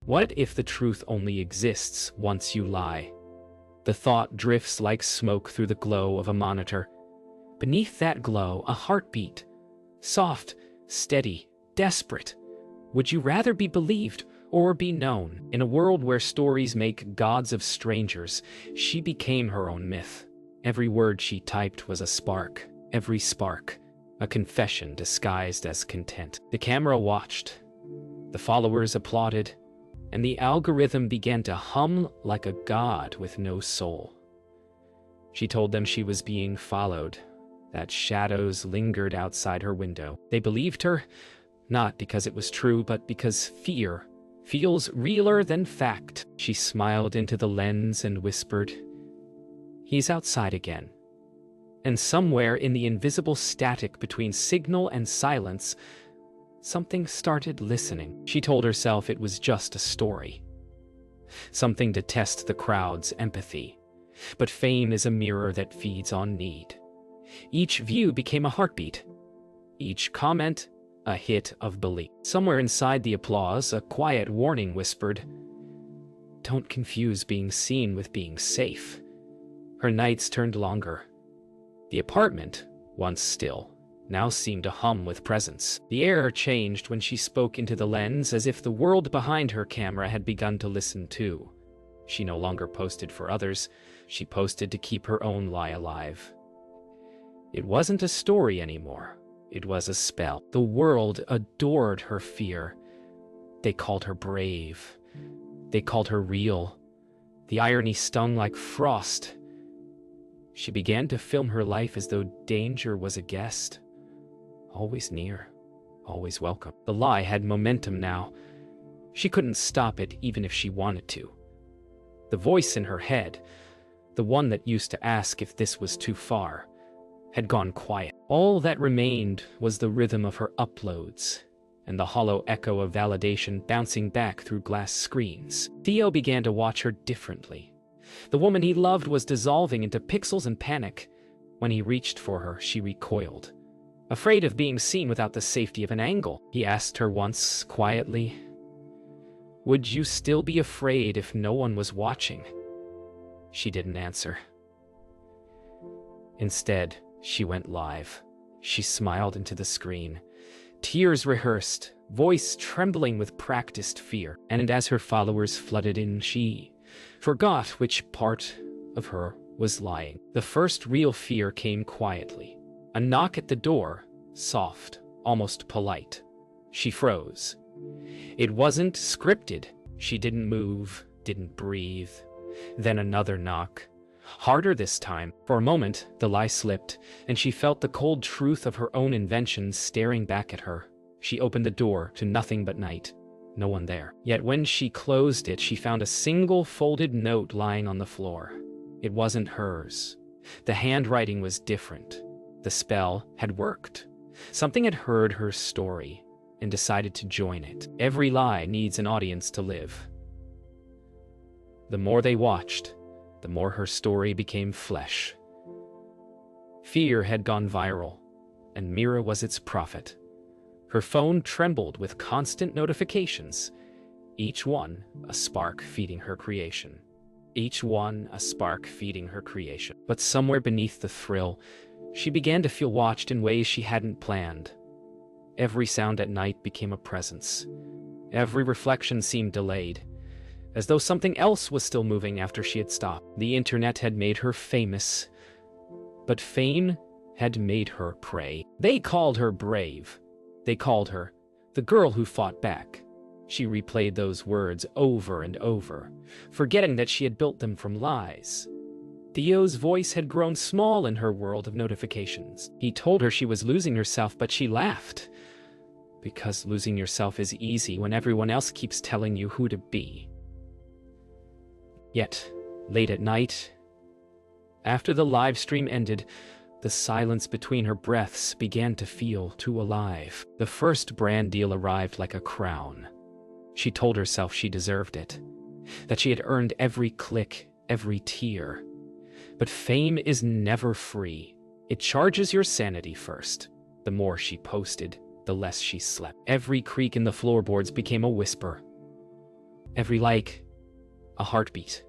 What if the truth only exists once you lie? The thought drifts like smoke through the glow of a monitor. Beneath that glow, a heartbeat. Soft, steady, desperate. Would you rather be believed or be known? In a world where stories make gods of strangers, she became her own myth. Every word she typed was a spark. Every spark, a confession disguised as content. The camera watched. The followers applauded. And the algorithm began to hum like a god with no soul. She told them she was being followed, that shadows lingered outside her window. They believed her, not because it was true, but because fear feels realer than fact. She smiled into the lens and whispered, "He's outside again." And somewhere in the invisible static between signal and silence, something started listening. She told herself it was just a story. Something to test the crowd's empathy. But fame is a mirror that feeds on need. Each view became a heartbeat. Each comment, a hit of belief. Somewhere inside the applause, a quiet warning whispered, "Don't confuse being seen with being safe." Her nights turned longer. The apartment, once still, now seemed to hum with presence. The air changed when she spoke into the lens, as if the world behind her camera had begun to listen too. She no longer posted for others, she posted to keep her own lie alive. It wasn't a story anymore, it was a spell. The world adored her fear. They called her brave. They called her real. The irony stung like frost. She began to film her life as though danger was a guest. Always near, always welcome. The lie had momentum now. She couldn't stop it even if she wanted to. The voice in her head, the one that used to ask if this was too far, had gone quiet. All that remained was the rhythm of her uploads and the hollow echo of validation bouncing back through glass screens. Theo began to watch her differently. The woman he loved was dissolving into pixels and panic. When he reached for her, she recoiled. Afraid of being seen without the safety of an angle, he asked her once quietly, "Would you still be afraid if no one was watching?" She didn't answer. Instead, she went live. She smiled into the screen. Tears rehearsed, voice trembling with practiced fear. And as her followers flooded in, she forgot which part of her was lying. The first real fear came quietly. A knock at the door, soft, almost polite. She froze. It wasn't scripted. She didn't move, didn't breathe. Then another knock. Harder this time. For a moment, the lie slipped, and she felt the cold truth of her own invention staring back at her. She opened the door to nothing but night. No one there. Yet when she closed it, she found a single folded note lying on the floor. It wasn't hers. The handwriting was different. The spell had worked. Something had heard her story and decided to join it. Every lie needs an audience to live. The more they watched, the more her story became flesh. Fear had gone viral, and Mira was its prophet. Her phone trembled with constant notifications, each one a spark feeding her creation. Each one a spark feeding her creation. But somewhere beneath the thrill, she began to feel watched in ways she hadn't planned. Every sound at night became a presence. Every reflection seemed delayed, as though something else was still moving after she had stopped. The internet had made her famous, but fame had made her prey. They called her brave. They called her the girl who fought back. She replayed those words over and over, forgetting that she had built them from lies. Theo's voice had grown small in her world of notifications. He told her she was losing herself, but she laughed. Because losing yourself is easy when everyone else keeps telling you who to be. Yet, late at night, after the live stream ended, the silence between her breaths began to feel too alive. The first brand deal arrived like a crown. She told herself she deserved it, that she had earned every click, every tear. But fame is never free. It charges your sanity first. The more she posted, the less she slept. Every creak in the floorboards became a whisper. Every like, a heartbeat.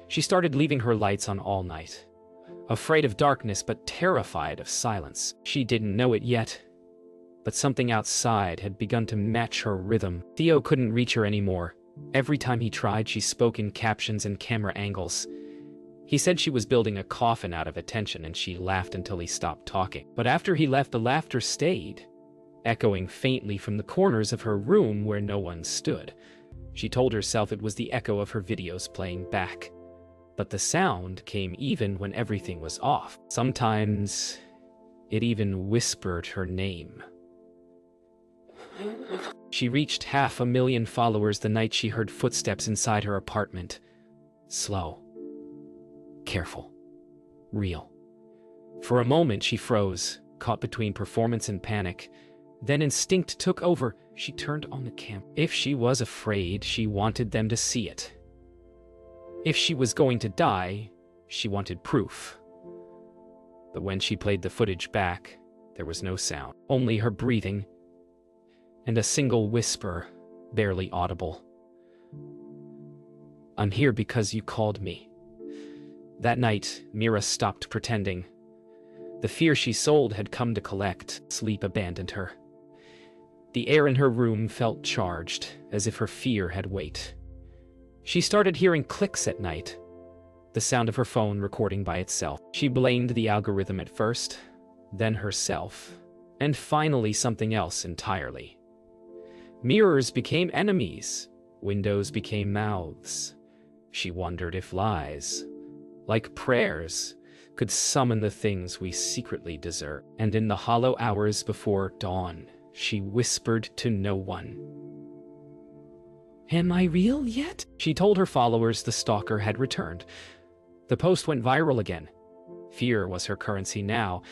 She started leaving her lights on all night, afraid of darkness but terrified of silence. She didn't know it yet, but something outside had begun to match her rhythm. Theo couldn't reach her anymore. Every time he tried, she spoke in captions and camera angles. He said she was building a coffin out of attention, and she laughed until he stopped talking. But after he left, the laughter stayed, echoing faintly from the corners of her room where no one stood. She told herself it was the echo of her videos playing back. But the sound came even when everything was off. Sometimes it even whispered her name. She reached 500,000 followers the night she heard footsteps inside her apartment. Slow, careful, real. For a moment she froze, caught between performance and panic. Then instinct took over. She turned on the camera. If she was afraid, she wanted them to see it. If she was going to die, she wanted proof. But when she played the footage back, there was no sound, only her breathing, and a single whisper, barely audible. "I'm here because you called me." That night, Mira stopped pretending. The fear she sold had come to collect. Sleep abandoned her. The air in her room felt charged, as if her fear had weight. She started hearing clicks at night, the sound of her phone recording by itself. She blamed the algorithm at first, then herself, and finally something else entirely. Mirrors became enemies, windows became mouths. She wondered if lies, like prayers, could summon the things we secretly deserve. And in the hollow hours before dawn, she whispered to no one, "Am I real yet?" She told her followers the stalker had returned. The post went viral again. Fear was her currency now,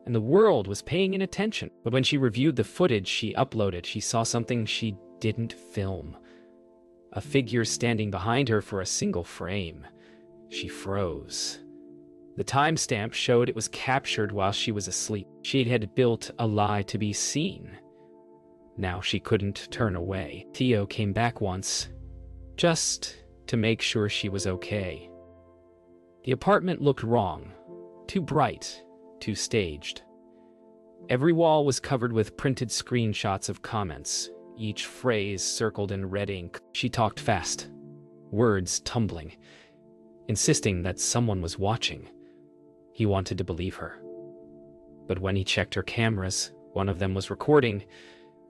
and the world was paying in attention. But when she reviewed the footage she uploaded, she saw something she didn't film. A figure standing behind her for a single frame. She froze. The timestamp showed it was captured while she was asleep. She had built a lie to be seen. Now she couldn't turn away. Theo came back once, just to make sure she was okay. The apartment looked wrong. Too bright, too staged. Every wall was covered with printed screenshots of comments, each phrase circled in red ink. She talked fast, words tumbling, insisting that someone was watching. He wanted to believe her. But when he checked her cameras, one of them was recording,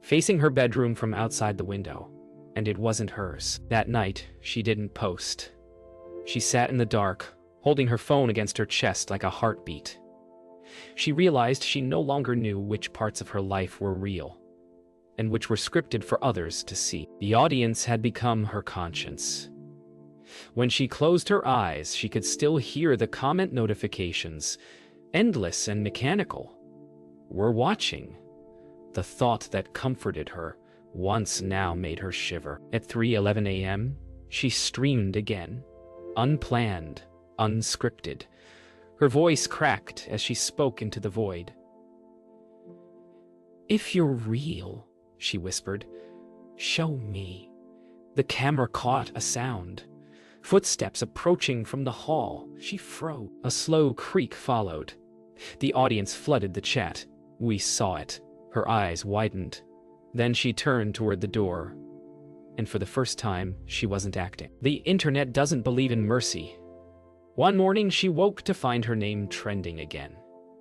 facing her bedroom from outside the window, and it wasn't hers. That night, she didn't post. She sat in the dark, holding her phone against her chest like a heartbeat. She realized she no longer knew which parts of her life were real, and which were scripted for others to see. The audience had become her conscience. When she closed her eyes, she could still hear the comment notifications, endless and mechanical. "We're watching." The thought that comforted her once now made her shiver. At 3:11 a.m., she streamed again, unplanned, unscripted. Her voice cracked as she spoke into the void. "If you're real," she whispered, "show me." The camera caught a sound. Footsteps approaching from the hall. She froze. A slow creak followed. The audience flooded the chat. We saw it. Her eyes widened. Then she turned toward the door. And for the first time, she wasn't acting. The internet doesn't believe in mercy. One morning, she woke to find her name trending again.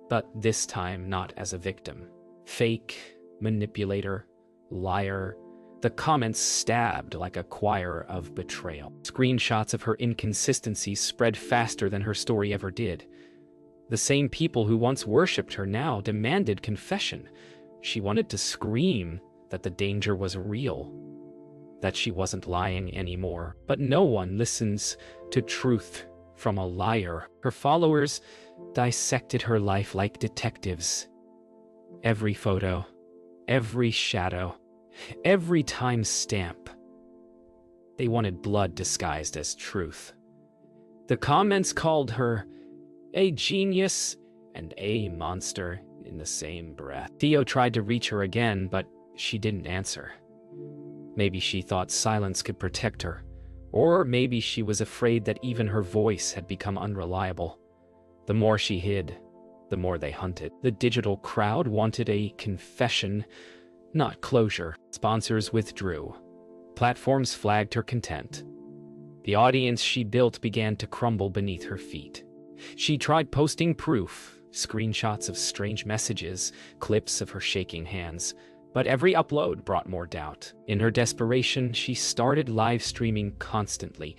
But this time, not as a victim. Fake, manipulator, liar. The comments stabbed like a choir of betrayal. Screenshots of her inconsistencies spread faster than her story ever did. The same people who once worshipped her now demanded confession. She wanted to scream that the danger was real, that she wasn't lying anymore. But no one listens to truth from a liar. Her followers dissected her life like detectives. Every photo, every shadow, every time stamp. They wanted blood disguised as truth. The comments called her a genius and a monster in the same breath. Theo tried to reach her again, but she didn't answer. Maybe she thought silence could protect her, or maybe she was afraid that even her voice had become unreliable. The more she hid, the more they hunted. The digital crowd wanted a confession, not closure. Sponsors withdrew. Platforms flagged her content. The audience she built began to crumble beneath her feet. She tried posting proof, screenshots of strange messages, clips of her shaking hands, but every upload brought more doubt. In her desperation, she started live streaming constantly,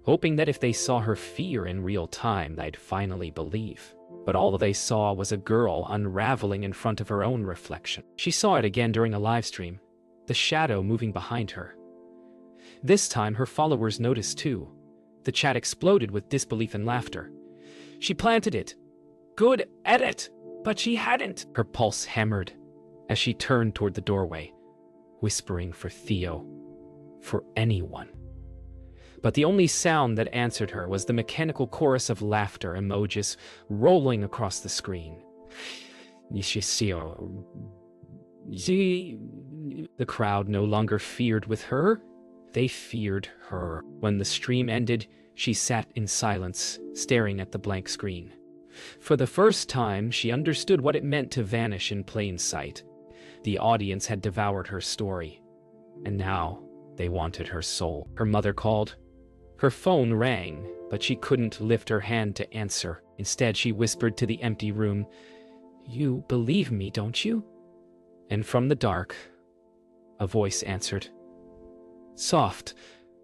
hoping that if they saw her fear in real time, they'd finally believe. But all they saw was a girl unraveling in front of her own reflection. She saw it again during a live stream, the shadow moving behind her. This time, her followers noticed too. The chat exploded with disbelief and laughter. She planted it. Good edit! But she hadn't! Her pulse hammered as she turned toward the doorway, whispering for Theo, for anyone. But the only sound that answered her was the mechanical chorus of laughter emojis rolling across the screen. The crowd no longer feared with her, they feared her. When the stream ended, she sat in silence, staring at the blank screen. For the first time, she understood what it meant to vanish in plain sight. The audience had devoured her story, and now they wanted her soul. Her mother called. Her phone rang, but she couldn't lift her hand to answer. Instead, she whispered to the empty room, "You believe me, don't you?" And from the dark, a voice answered. Soft,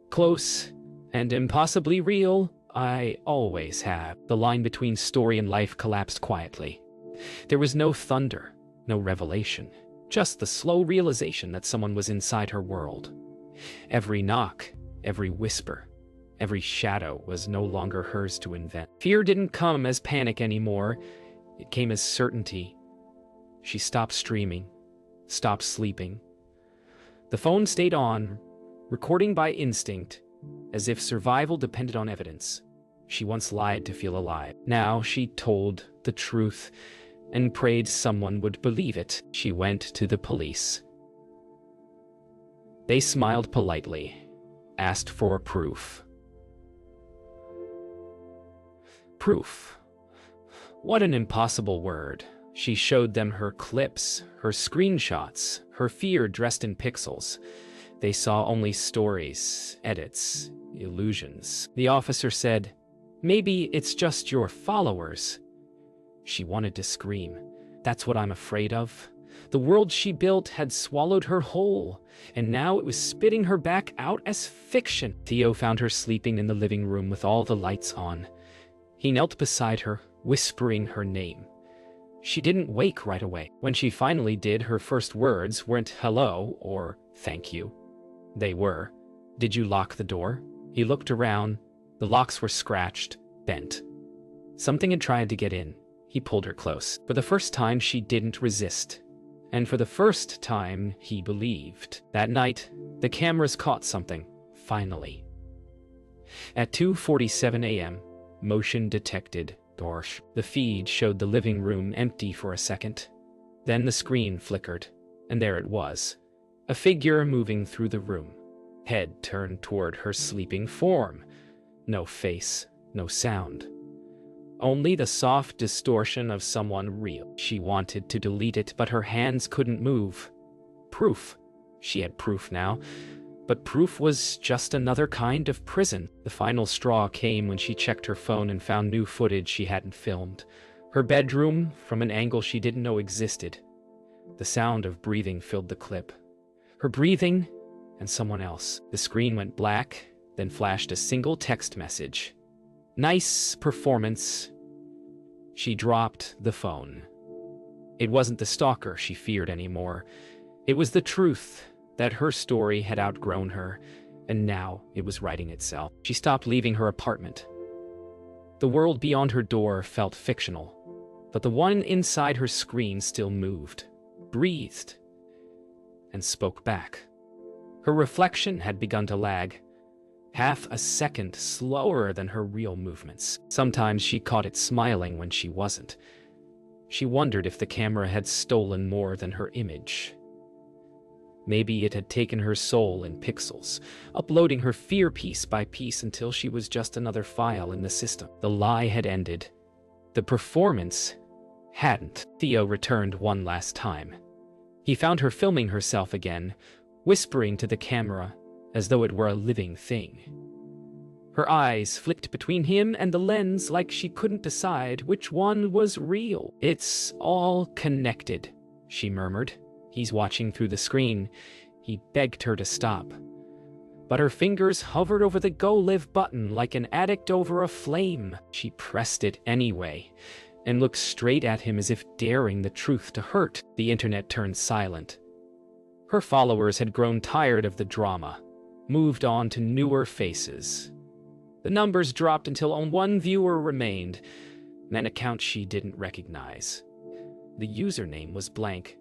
close, and impossibly real, I always have. The line between story and life collapsed quietly. There was no thunder, no revelation, just the slow realization that someone was inside her world. Every knock, every whisper, every shadow was no longer hers to invent. Fear didn't come as panic anymore. It came as certainty. She stopped streaming, stopped sleeping. The phone stayed on, recording by instinct, as if survival depended on evidence. She once lied to feel alive. Now she told the truth and prayed someone would believe it. She went to the police. They smiled politely, asked for proof. Proof. What an impossible word. She showed them her clips, her screenshots, her fear dressed in pixels. They saw only stories, edits, illusions. The officer said, "Maybe it's just your followers." She wanted to scream. That's what I'm afraid of. The world she built had swallowed her whole, and now it was spitting her back out as fiction. Theo found her sleeping in the living room with all the lights on. He knelt beside her, whispering her name. She didn't wake right away. When she finally did, her first words weren't hello or thank you. They were, "Did you lock the door?" He looked around. The locks were scratched, bent. Something had tried to get in. He pulled her close. For the first time, she didn't resist. And for the first time, he believed. That night, the cameras caught something, finally. At 2:47 a.m., motion detected. Dorsh. The feed showed the living room empty for a second. Then the screen flickered, and there it was. A figure moving through the room, head turned toward her sleeping form. No face, no sound. Only the soft distortion of someone real. She wanted to delete it, but her hands couldn't move. Proof. She had proof now. But proof was just another kind of prison. The final straw came when she checked her phone and found new footage she hadn't filmed. Her bedroom, from an angle she didn't know existed. The sound of breathing filled the clip. Her breathing, and someone else. The screen went black, then flashed a single text message. "Nice performance." She dropped the phone. It wasn't the stalker she feared anymore. It was the truth that her story had outgrown her, and now it was writing itself. She stopped leaving her apartment. The world beyond her door felt fictional, but the one inside her screen still moved, breathed, and spoke back. Her reflection had begun to lag, half a second slower than her real movements. Sometimes she caught it smiling when she wasn't. She wondered if the camera had stolen more than her image. Maybe it had taken her soul in pixels, uploading her fear piece by piece until she was just another file in the system. The lie had ended. The performance hadn't. Theo returned one last time. He found her filming herself again, whispering to the camera as though it were a living thing. Her eyes flicked between him and the lens like she couldn't decide which one was real. "It's all connected," she murmured. "He's watching through the screen." He begged her to stop. But her fingers hovered over the Go Live button like an addict over a flame. She pressed it anyway, and looked straight at him as if daring the truth to hurt. The internet turned silent. Her followers had grown tired of the drama, moved on to newer faces. The numbers dropped until only one viewer remained, an account she didn't recognize. The username was blank.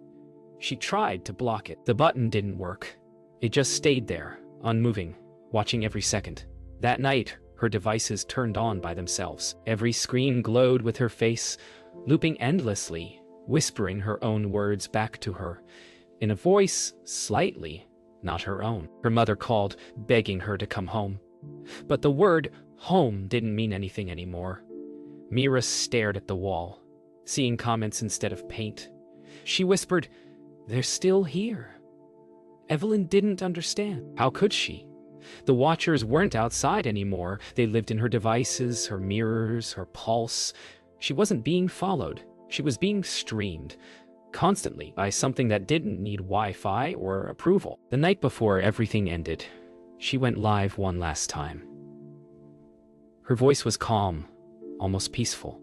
She tried to block it. The button didn't work. It just stayed there, unmoving, watching every second. That night, her devices turned on by themselves. Every screen glowed with her face, looping endlessly, whispering her own words back to her, in a voice slightly not her own. Her mother called, begging her to come home. But the word home didn't mean anything anymore. Mira stared at the wall, seeing comments instead of paint. She whispered, "They're still here." Evelyn didn't understand. How could she? The watchers weren't outside anymore. They lived in her devices, her mirrors, her pulse. She wasn't being followed. She was being streamed, constantly, by something that didn't need Wi-Fi or approval. The night before everything ended, she went live one last time. Her voice was calm, almost peaceful.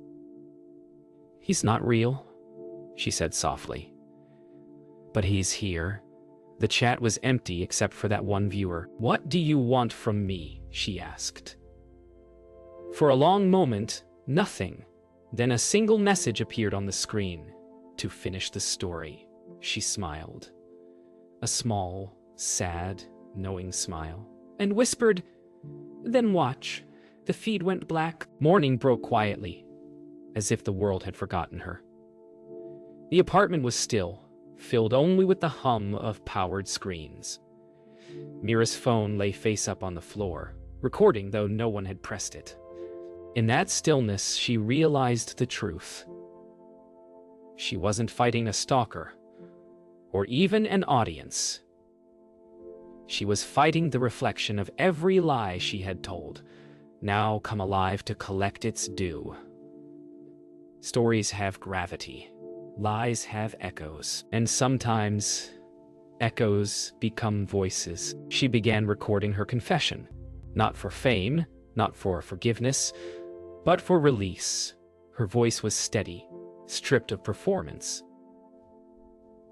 "He's not real," she said softly. "But he's here." The chat was empty except for that one viewer. "What do you want from me?" she asked. For a long moment, nothing. Then a single message appeared on the screen. "To finish the story." She smiled. A small, sad, knowing smile. And whispered, "Then watch." The feed went black. Morning broke quietly, as if the world had forgotten her. The apartment was still, filled only with the hum of powered screens. Mira's phone lay face up on the floor, recording though no one had pressed it. In that stillness, she realized the truth. She wasn't fighting a stalker, or even an audience. She was fighting the reflection of every lie she had told, now come alive to collect its due. Stories have gravity. Lies have echoes, and sometimes echoes become voices. She began recording her confession, not for fame, not for forgiveness, but for release. Her voice was steady, stripped of performance.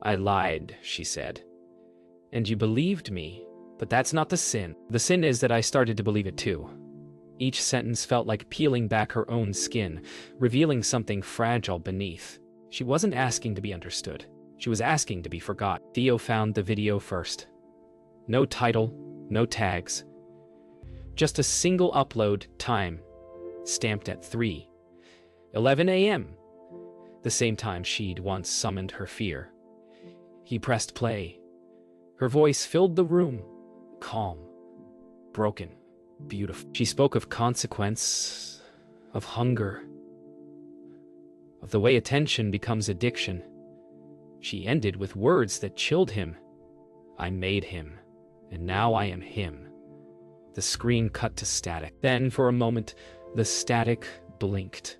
"I lied," she said, "and you believed me, but that's not the sin. The sin is that I started to believe it too." Each sentence felt like peeling back her own skin, revealing something fragile beneath. She wasn't asking to be understood. She was asking to be forgot. Theo found the video first. No title, no tags. Just a single upload time, stamped at 3:11 a.m., the same time she'd once summoned her fear. He pressed play. Her voice filled the room, calm, broken, beautiful. She spoke of consequence, of hunger, of the way attention becomes addiction. She ended with words that chilled him. "I made him, and now I am him." The screen cut to static. Then, for a moment, the static blinked,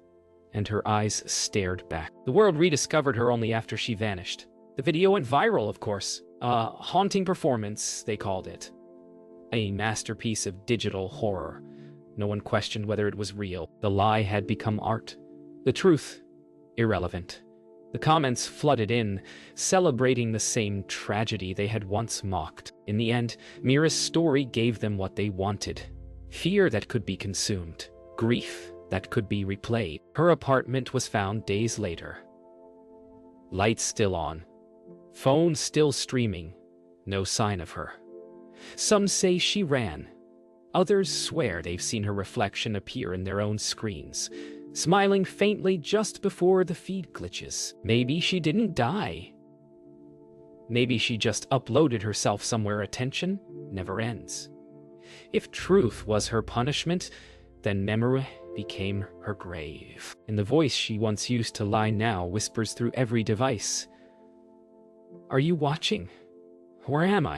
and her eyes stared back. The world rediscovered her only after she vanished. The video went viral, of course. A haunting performance, they called it. A masterpiece of digital horror. No one questioned whether it was real. The lie had become art. The truth, irrelevant. The comments flooded in, celebrating the same tragedy they had once mocked. In the end, Mira's story gave them what they wanted. Fear that could be consumed. Grief that could be replayed. Her apartment was found days later. Lights still on. Phone still streaming. No sign of her. Some say she ran. Others swear they've seen her reflection appear in their own screens, smiling faintly just before the feed glitches. Maybe she didn't die. Maybe she just uploaded herself somewhere attention never ends. If truth was her punishment, then memory became her grave. And the voice she once used to lie now whispers through every device. Are you watching? Where am I?